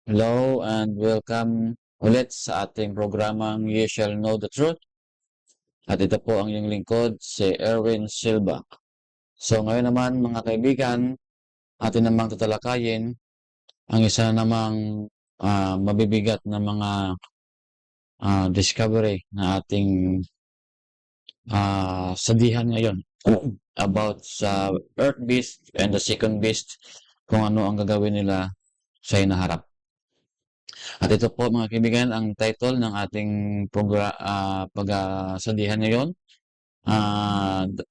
Hello and welcome ulit sa ating programang You Shall Know the Truth. At ito po ang iyong lingkod, si Erwin Silva. So ngayon naman mga kaibigan, atin namang tatalakayin ang isa namang mabibigat na mga discovery na ating sadihan ngayon about sa Earth Beast and the Second Beast, kung ano ang gagawin nila sa hinaharap. At ito po mga kaibigan ang title ng ating pagsasandihan ngayon.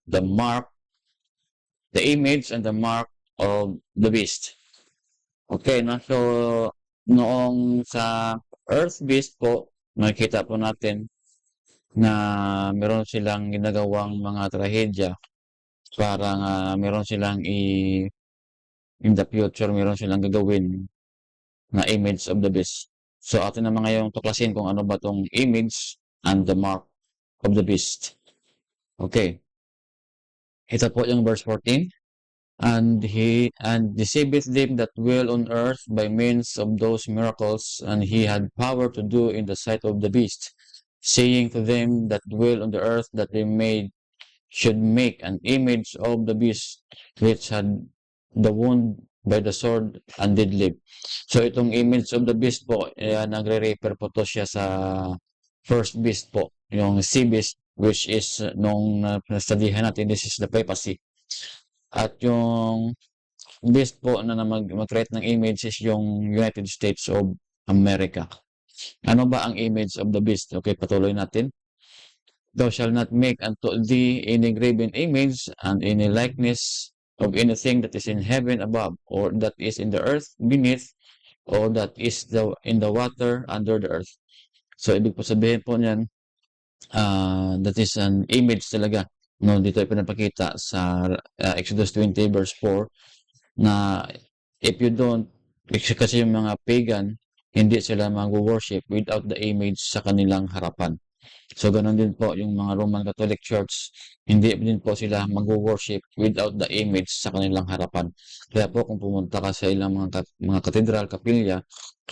The mark, the image and the mark of the beast. Okay, no? So, noong sa Earth Beast po, makikita po natin na meron silang ginagawang mga trahedya. Parang meron silang in the future, meron silang gagawin na image of the beast. So, atin naman ngayong tuklasin kung ano ba tong image and the mark of the beast. Okay. Ito po yung verse 14. And he deceiveth them that dwell on earth by means of those miracles, and he had power to do in the sight of the beast, saying to them that dwell on the earth that they should make an image of the beast which had the wound by the sword and did live. So itong image of the beast po, nagre-refer po to siya sa first beast po, yung sea beast, which is nung nastudihan natin, this is the papacy. At yung beast po na mag-create ng image is yung United States of America. Ano ba ang image of the beast? Okay, patuloy natin. Thou shalt not make unto thee any graven image and any likeness of anything that is in heaven above, or that is in the earth beneath, or that is in the water under the earth. So, ibig po sabihin po niyan, that is an image talaga. No, dito ay pinapakita sa Exodus 20 verse 4 na if you don't, kasi yung mga pagan, hindi sila mag-worship without the image sa kanilang harapan. So, ganun din po yung mga Roman Catholic Church, hindi din po sila mag-worship without the image sa kanilang harapan. Kaya po kung pumunta ka sa ilang mga katedral, kapilya,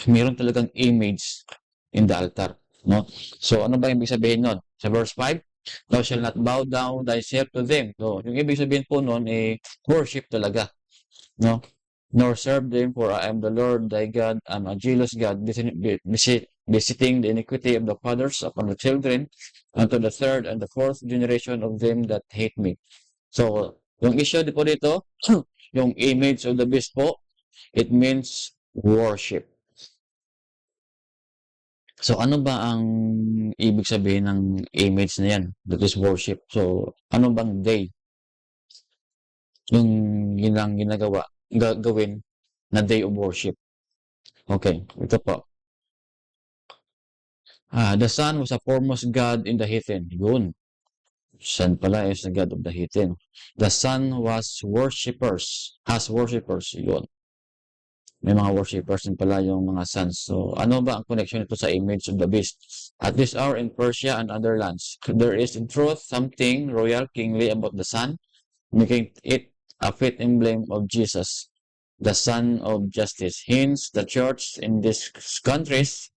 mayroon talagang image in the altar. No? So, ano ba ibig sabihin nun? Sa verse 5, thou shalt not bow down thyself to them. So, yung ibig sabihin po nun, worship talaga. No? Nor serve them, for I am the Lord thy God. I am a jealous God, visiting the iniquity of the fathers upon the children, unto the third and the fourth generation of them that hate me. So, yung issue po dito, yung image of the beast po, it means worship. So, ano ba ang ibig sabihin ng image na yan? That is worship. So, ano bang day? Yung ginagawa, gagawin na day of worship. Okay, ito po. The sun was a foremost god in the heathen. Yun. Sun pala is the god of the heathen. The sun was has worshippers. Yun. May mga worshippers din pala yung mga suns. So, ano ba ang connection nito sa image of the beast? At this hour in Persia and other lands, there is in truth something royal, kingly about the sun, making it a fit emblem of Jesus, the Son of Justice. Hence, the church in these countries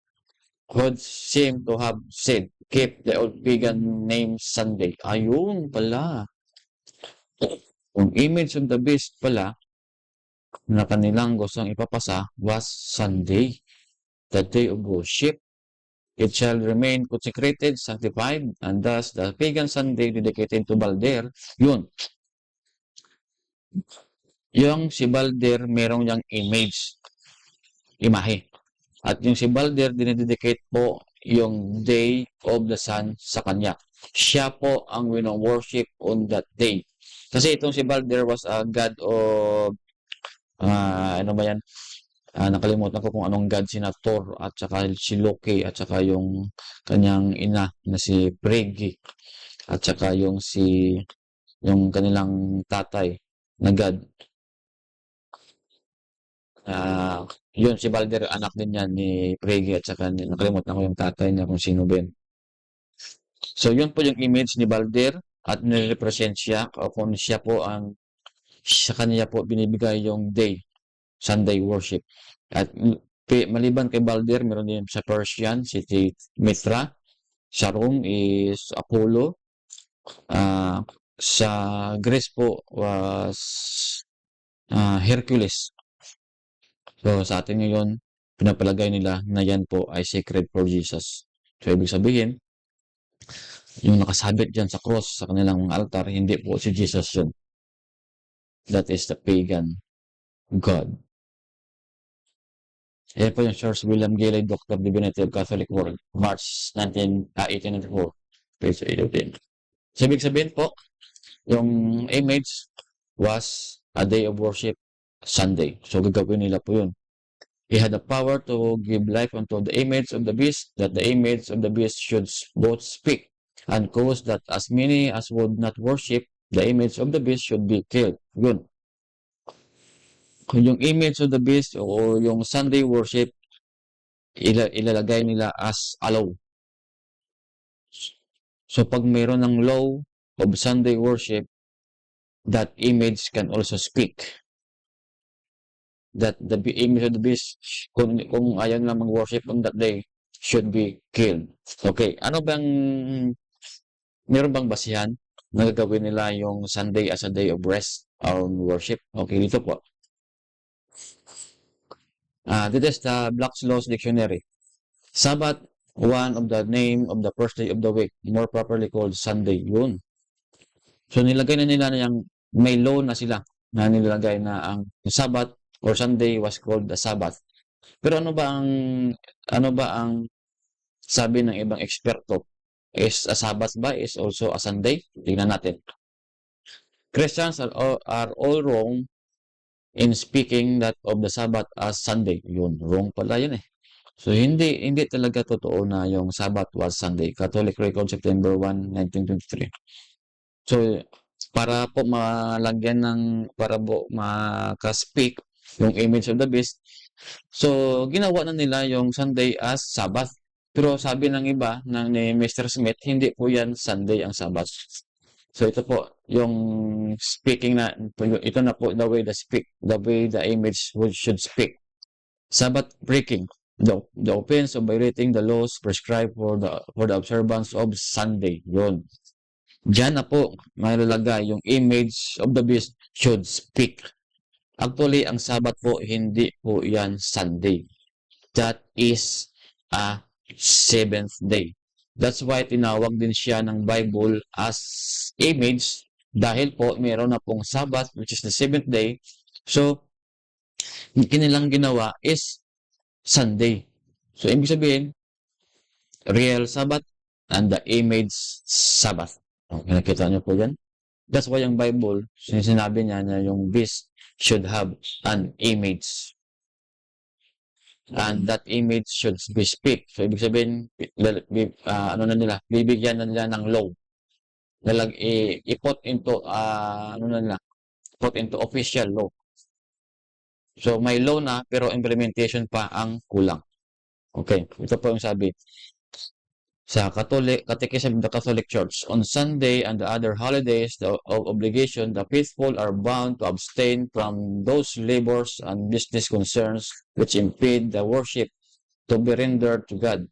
would seem to have said, keep the old pagan name Sunday. Ayun pala. Yung image of the beast pala, na kanilang gustong ipapasa was Sunday, the day of worship. It shall remain consecrated, sanctified, and thus the pagan Sunday dedicated to Balder. Yun. Yung si Balder, merong yung imahe. At yung si Balder, dinededicate po yung day of the sun sa kanya. Siya po ang wino-worship on that day. Kasi itong si Balder was a god of ano ba yan? Nakalimutan ko kung anong god sina Thor at saka si Loki at saka yung kanyang ina na si Frigg at saka yung kanilang tatay na god. Yun si Balder, anak din yan ni Frigg at saka nakalimutan ko yung tatay niya kung sino ba yun. So yun po yung image ni Balder at nirepresent siya kung siya po sa kanya po binibigay yung day, Sunday worship. At Maliban kay Balder, meron din sa Persian, si Mithra. Sa Rome is Apollo. Sa Greece po was Hercules. So, sa atin ngayon, pinapalagay nila na yan po ay sacred for Jesus. So, ibig sabihin, yung nakasabit dyan sa cross, sa kanilang mga altar, hindi po si Jesus yun. That is the pagan God. Yan po yung Charles William Gilley, Doctor of Divinity of Catholic World, March 1894, page 18. So, ibig sabihin po, yung image was a day of worship, Sunday. So, gagawin nila po yun. He had the power to give life unto the image of the beast, that the image of the beast should both speak, and cause that as many as would not worship the image of the beast should be killed. Yun. Kung yung image of the beast o yung Sunday worship, ilalagay nila as a law. So, pag mayroon ng law of Sunday worship, that image can also speak. That the image of the beast, kung ayaw na mag-worship on that day, should be killed. Okay, ano bang, meron bang basihan na gagawin nila yung Sunday as a day of rest or worship? Okay, dito po. This is the Black's Laws Dictionary. Sabbath, one of the name of the first day of the week, more properly called Sunday. Yun. So, nilagay na nila na yung may law na sila na nilagay na ang Sabbath or Sunday was called the Sabbath. Pero ano ba ang sabi ng ibang eksperto? Is a Sabbath ba is also a Sunday? Tingnan natin. Christians are all wrong in speaking that of the Sabbath as Sunday. Yun, wrong pala yun eh. So, hindi talaga totoo na yung Sabbath was Sunday. Catholic Record, September 1, 1923. So, para po para po maka-speak yung image of the beast, so, ginawa na nila yung Sunday as Sabbath. Pero sabi ng iba, ni Mr. Smith, hindi po yan Sunday ang Sabbath. So, ito po, yung speaking na, ito na po the way the image should speak. Sabbath breaking. The offense of violating the laws prescribed for the observance of Sunday. Yun. Diyan na po malalagay yung image of the beast should speak. Actually, ang Sabbath po, hindi po yan Sunday. That is a seventh day. That's why tinawag din siya ng Bible as image dahil po meron na pong Sabbath which is the seventh day. So, kanilang ginawa is Sunday. So, ibig sabihin, real Sabbath and the image Sabbath. Okay, nakita niyo po yan? That's why yung Bible, sinabi niya na yung beast should have an image. And that image should be speak. So, ibig sabihin, bibigyan na nila ng law. I-put into, put into official law. So, may law na, pero implementation pa ang kulang. Okay, ito po yung sabi. Sa Catechism of the Catholic Church, on Sunday and the other holidays of obligation, the faithful are bound to abstain from those labors and business concerns which impede the worship to be rendered to God.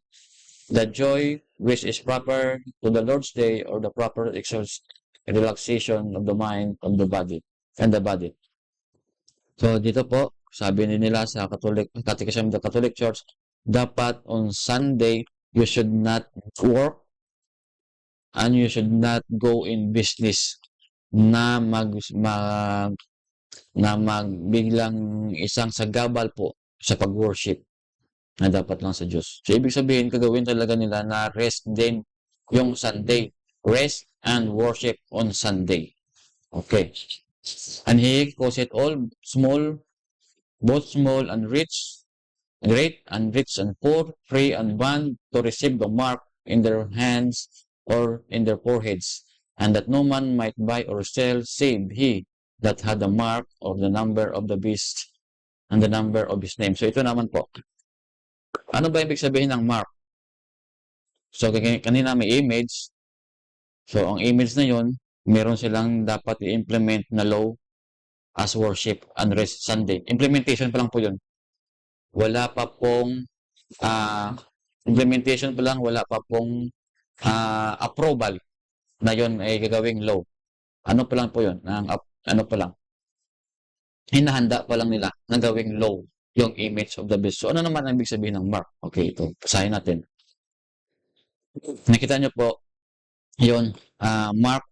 The joy which is proper to the Lord's Day or the proper relaxation of the mind, of the body, and the body. So, dito po, sabi nila sa Catechism of the Catholic Church, dapat on Sunday, you should not work and you should not go in business na biglang isang sagabal po sa pag-worship na dapat lang sa Diyos. So, ibig sabihin, kagawin talaga nila na rest din yung Sunday. Rest and worship on Sunday. Okay. And he calls it all small, both small and rich, great and rich and poor, free and bond, to receive the mark in their hands or in their foreheads, and that no man might buy or sell save he that had the mark of the number of the beast and the number of his name. So ito naman po. Ano ba ibig sabihin ng mark? So kanina may image. So ang image na yun, meron silang dapat i-implement na law as worship and rest Sunday. Implementation pa lang po yun. wala pa pong implementation pa lang, wala pa pong approval na yon ay gagawing law. Ano pa lang po yun? Ano pa lang? Hinahanda pa lang nila na gawing law yung image of the beast. So, ano naman ang ibig sabihin ng mark? Okay, ito. Basahin natin. Nakita nyo po, yun, mark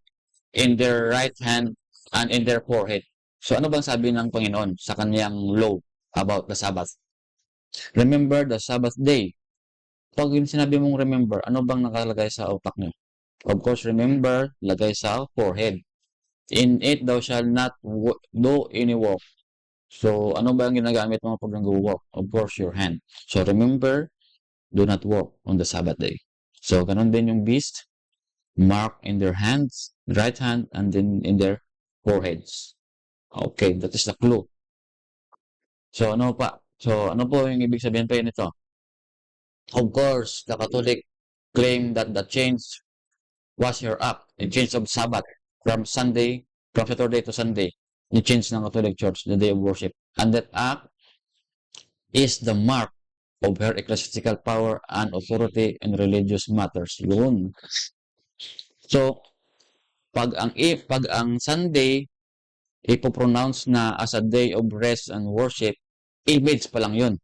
in their right hand and in their forehead. So, ano bang sabi ng Panginoon sa kanyang law about the Sabbath? Remember the Sabbath day. Pag yung sinabi mong remember, ano bang nakalagay sa utak nyo? Of course, remember, lagay sa forehead. In it thou shalt not do any work. So, ano ba ang ginagamit mo pag nag-work? Of course, your hand. So, remember, do not work on the Sabbath day. So, ganun din yung beast, mark in their hands, right hand, and then in their foreheads. Okay, that is the clue. So, ano pa? So, ano po yung ibig sabihin pa nito? Of course, the Catholic claim that the change was your act, the change of Sabbath from Saturday to Sunday. The change ng Catholic Church, the day of worship. And that act is the mark of her ecclesiastical power and authority in religious matters. Yun. So, pag ang Sunday ipopronounce na as a day of rest and worship, image pa lang yun.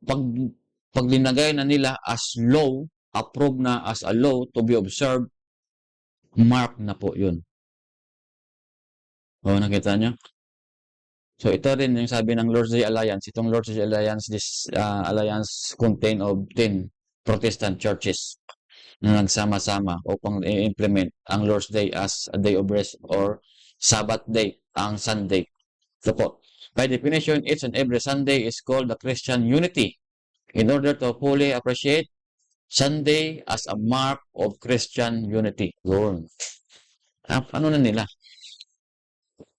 Pag linagay na nila as law, approved na as a law to be observed, mark na po yun. O, nakita nyo? So, ito rin yung sabi ng Lord's Day Alliance. Itong Lord's Day Alliance, this alliance contain of 10 Protestant churches na nagsama-sama upang i-implement ang Lord's Day as a day of rest or Sabbath day, ang Sunday. So po, by definition, each and every Sunday is called the Christian unity in order to fully appreciate Sunday as a mark of Christian unity. Yun. Ano na nila?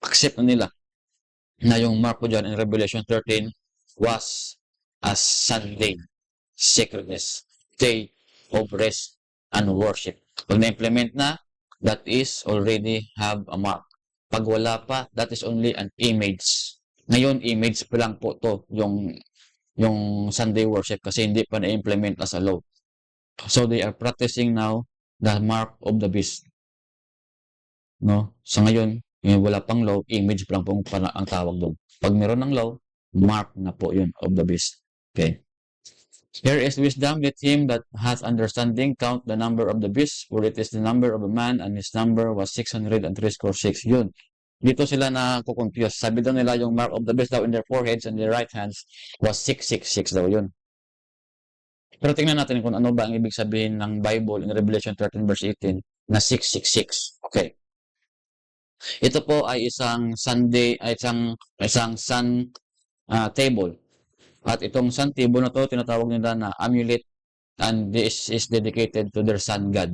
Accept na nila na yung mark ko dyan in Revelation 13 was a Sunday sacredness, day of rest and worship. Pag na-implement na, that is already have a mark. Pag wala pa, that is only an image. Ngayon, image pa lang po to, yung Sunday worship kasi hindi pa na-implement as a law. So, they are practicing now the mark of the beast. No? Sa ngayon, wala pang law, image pa lang po ang tawag doon. Pag meron ng law, mark na po yun of the beast. Okay? Here is wisdom, let him that hath understanding count the number of the beast, for it is the number of a man, and his number was 636. Yun. Dito sila na kukonfuse. Sabi daw nila yung mark of the beast daw in their foreheads and their right hands was 666 daw yun. Pero tingnan natin kung ano ba ang ibig sabihin ng Bible in Revelation 13 verse 18 na 666. Okay. Ito po ay isang sun table. At itong sun table na to, tinatawag nila na amulet, and this is dedicated to their sun god.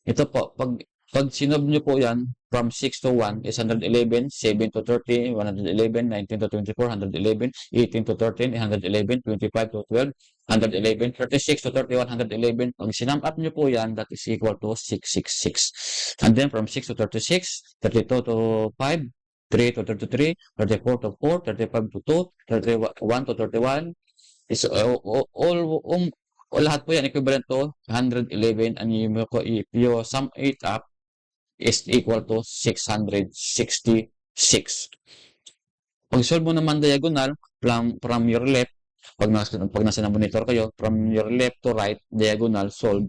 Ito po, pag sinob nyo po yan, from 6 to 1 is 111, 7 to 30, 111, 19 to 24, 111, 18 to 13, 111, 25 to 12, 111, 36 to 31, 111. Pag sinum up nyo po yan, that is equal to 666. And then from 6 to 36, 32 to 5, 3 to 33, 34 to 4, 35 to 2, 31 to 31. Is lahat po yan equivalent to 111, and if you sum it up, is equal to 666. Pag solve mo naman diagonal from your left, pag nasa na monitor kayo, from your left to right, diagonal solve,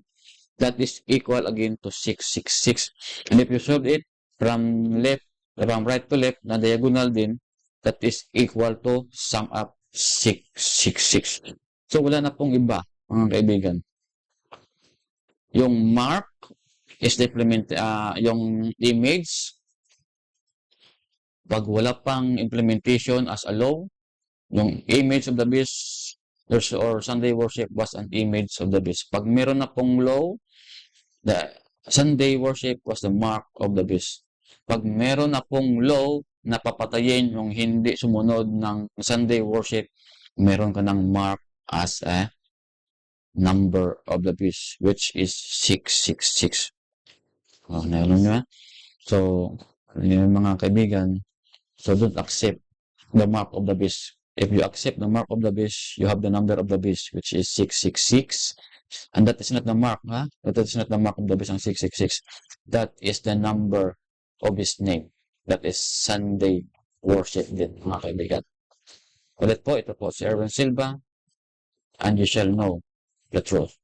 that is equal again to 666. And if you solve it from right to left, na diagonal din, that is equal to sum up 666. So, wala na pong iba, mga kaibigan. Yung mark is yung image, pag wala pang implementation as a law, yung image of the beast or Sunday worship was an image of the beast. Pag meron na pong law, the Sunday worship was the mark of the beast. Pag meron na pong law na papatayin yung hindi sumunod ng Sunday worship, meron ka ng mark as a number of the beast, which is 666. Nailon nyo. So, yung mga kaibigan, so don't accept the mark of the beast If you accept the mark of the beast, you have the number of the beast, which is 666. And that is not the mark, ha? That is not the mark of the beast, ang 666. That is the number of his name. That is Sunday worship din, mga kaibigan. Ulit po, ito po si Erwin Silva, and you shall know the truth.